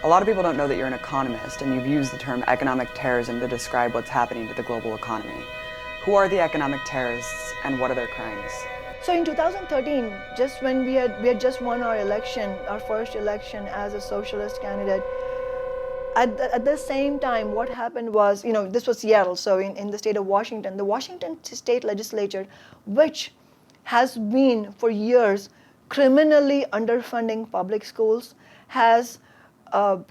A lot of people don't know that you're an economist, and you've used the term economic terrorism to describe what's happening to the global economy. Who are the economic terrorists, and what are their crimes? So in 2013, just when we had just won our election, our first election as a socialist candidate, at the same time, what happened was, this was Seattle, so in the state of Washington, the Washington state legislature, which has been for years criminally underfunding public schools, has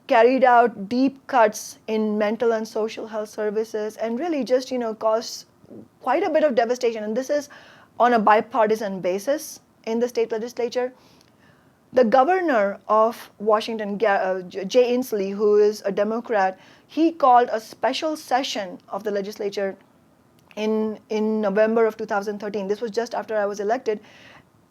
carried out deep cuts in mental and social health services, and really just caused quite a bit of devastation. And this is on a bipartisan basis in the state legislature. The governor of Washington, Jay Inslee, who is a Democrat, he called a special session of the legislature in November of 2013. This was just after I was elected,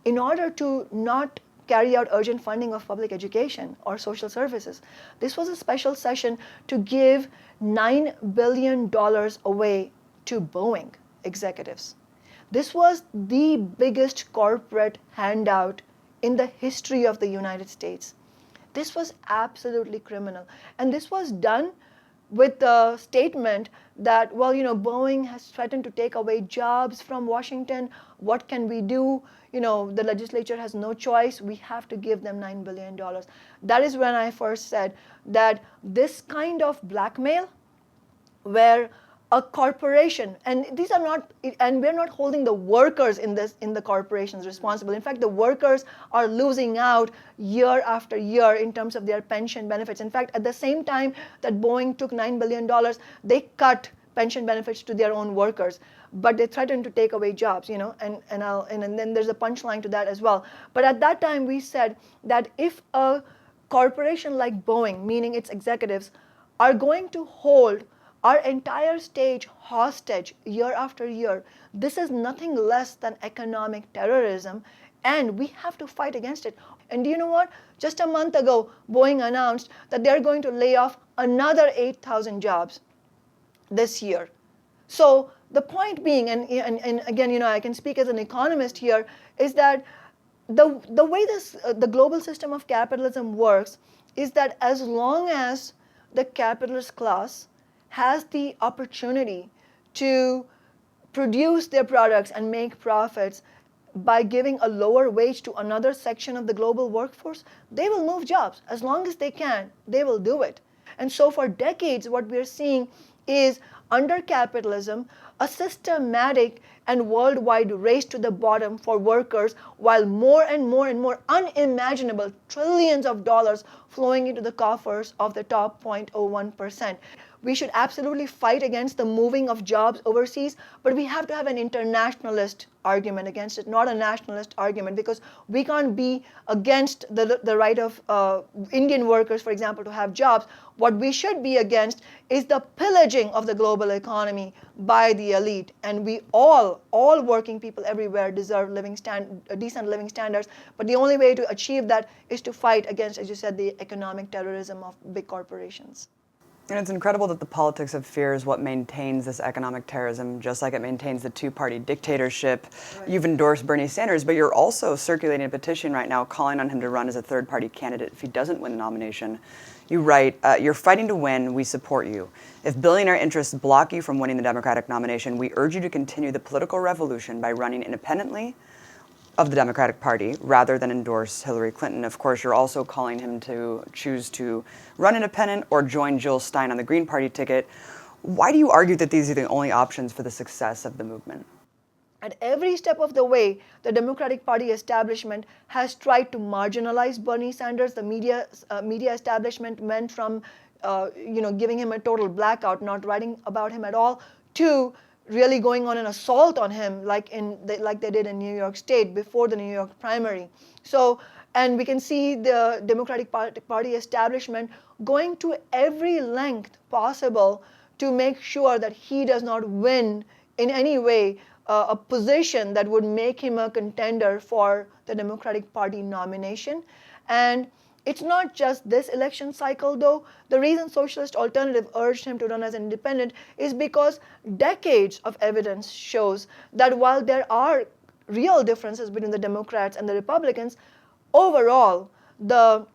in order to not carry out urgent funding of public education or social services. This was a special session to give $9 billion away to Boeing executives. This was the biggest corporate handout in the history of the United States. This was absolutely criminal. And this was done with the statement that, well, Boeing has threatened to take away jobs from Washington. What can we do? The legislature has no choice. We have to give them $9 billion. That is when I first said that this kind of blackmail, where a corporation, and these are not, and we're not holding the workers in the corporations responsible. In fact, the workers are losing out year after year in terms of their pension benefits. In fact, at the same time that Boeing took $9 billion, they cut pension benefits to their own workers, but they threatened to take away jobs, and then there's a punchline to that as well. But at that time, we said that if a corporation like Boeing, meaning its executives, are going to hold our entire state hostage year after year, this is nothing less than economic terrorism, and we have to fight against it. And do you know what? Just a month ago, Boeing announced that they're going to lay off another 8,000 jobs this year. So the point being, and again, I can speak as an economist here, is that the way the global system of capitalism works is that as long as the capitalist class has the opportunity to produce their products and make profits by giving a lower wage to another section of the global workforce, they will move jobs. As long as they can, they will do it. And so for decades, what we're seeing is, under capitalism, a systematic and worldwide race to the bottom for workers, while more and more and more unimaginable trillions of dollars flowing into the coffers of the top 0.01%. We should absolutely fight against the moving of jobs overseas, but we have to have an internationalist argument against it, not a nationalist argument, because we can't be against the right of Indian workers, for example, to have jobs. What we should be against is the pillaging of the global economy by the elite. And we all working people everywhere deserve decent living standards, but the only way to achieve that is to fight against, as you said, the economic terrorism of big corporations. And it's incredible that the politics of fear is what maintains this economic terrorism, just like it maintains the two-party dictatorship. Right. You've endorsed Bernie Sanders, but you're also circulating a petition right now calling on him to run as a third-party candidate if he doesn't win the nomination. You write, "You're fighting to win, we support you. If billionaire interests block you from winning the Democratic nomination, we urge you to continue the political revolution by running independently of the Democratic Party rather than endorse Hillary Clinton." Of course, you're also calling him to choose to run independent or join Jill Stein on the Green Party ticket. Why do you argue that these are the only options for the success of the movement? At every step of the way, the Democratic Party establishment has tried to marginalize Bernie Sanders. The media establishment went from giving him a total blackout, not writing about him at all, to really going on an assault on him like they did in New York State before the New York primary. So, and we can see the Democratic Party establishment going to every length possible to make sure that he does not win in any way a position that would make him a contender for the Democratic Party nomination. And it's not just this election cycle, though. The reason Socialist Alternative urged him to run as an independent is because decades of evidence shows that while there are real differences between the Democrats and the Republicans, overall, the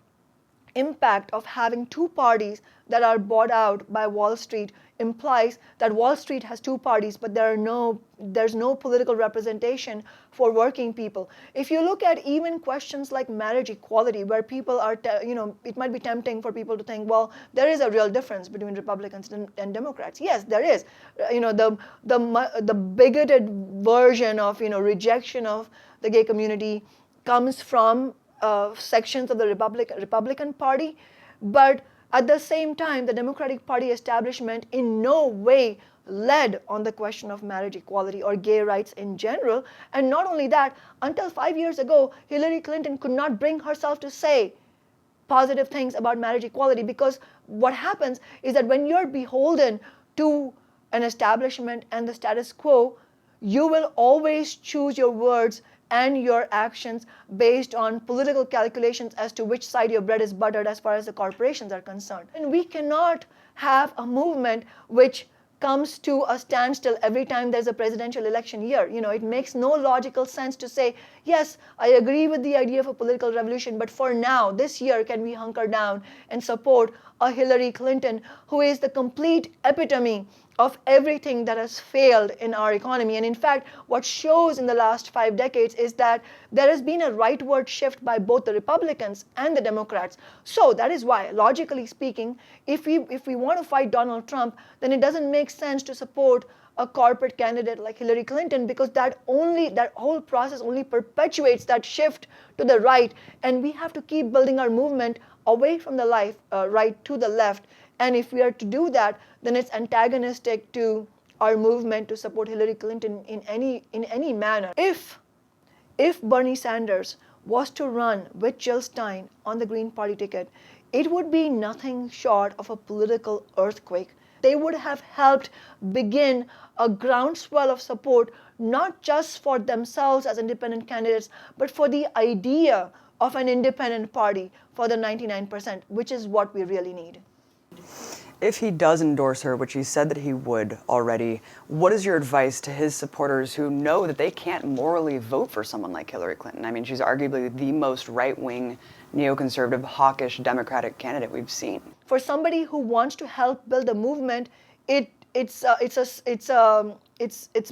impact of having two parties that are bought out by Wall Street implies that Wall Street has two parties, but there's no political representation for working people. If you look at even questions like marriage equality, where people are, it might be tempting for people to think, well, there is a real difference between Republicans and Democrats. Yes, there is. The bigoted version of rejection of the gay community comes from sections of the Republican Party, but at the same time, the Democratic Party establishment in no way led on the question of marriage equality or gay rights in general. And not only that, until 5 years ago, Hillary Clinton could not bring herself to say positive things about marriage equality, because what happens is that when you're beholden to an establishment and the status quo, you will always choose your words and your actions based on political calculations as to which side your bread is buttered as far as the corporations are concerned. And we cannot have a movement which comes to a standstill every time there's a presidential election year. It makes no logical sense to say, yes, I agree with the idea of a political revolution, but for now, this year, can we hunker down and support a Hillary Clinton who is the complete epitome of everything that has failed in our economy. And in fact, what shows in the last 5 decades is that there has been a rightward shift by both the Republicans and the Democrats. So that is why, logically speaking, if we want to fight Donald Trump, then it doesn't make sense to support a corporate candidate like Hillary Clinton, because that whole process only perpetuates that shift to the right. And we have to keep building our movement away from the right to the left. And if we are to do that, then it's antagonistic to our movement to support Hillary Clinton in any manner. If Bernie Sanders was to run with Jill Stein on the Green Party ticket, it would be nothing short of a political earthquake. They would have helped begin a groundswell of support, not just for themselves as independent candidates, but for the idea of an independent party for the 99%, which is what we really need. If he does endorse her, which he said that he would already, what is your advice to his supporters who know that they can't morally vote for someone like Hillary Clinton? I mean, she's arguably the most right-wing, neoconservative, hawkish Democratic candidate we've seen. For somebody who wants to help build a movement, it's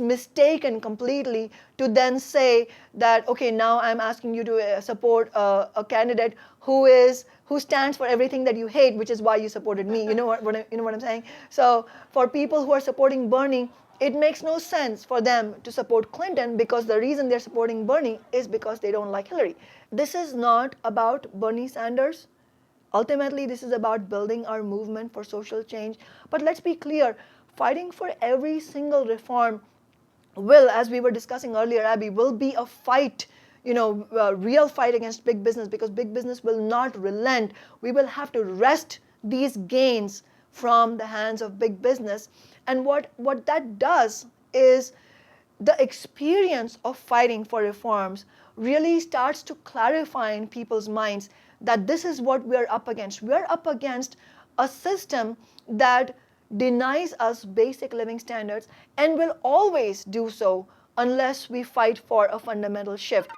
mistaken completely to then say that, okay, now I'm asking you to support a candidate who stands for everything that you hate, which is why you supported me. You know what I'm saying? So for people who are supporting Bernie, it makes no sense for them to support Clinton, because the reason they're supporting Bernie is because they don't like Hillary. This is not about Bernie Sanders. Ultimately, this is about building our movement for social change. But let's be clear, fighting for every single reform will, as we were discussing earlier, Abby, will be a fight, real fight against big business, because big business will not relent. We will have to wrest these gains from the hands of big business. And what that does is the experience of fighting for reforms really starts to clarify in people's minds that this is what we're up against. We're up against a system that denies us basic living standards and will always do so unless we fight for a fundamental shift.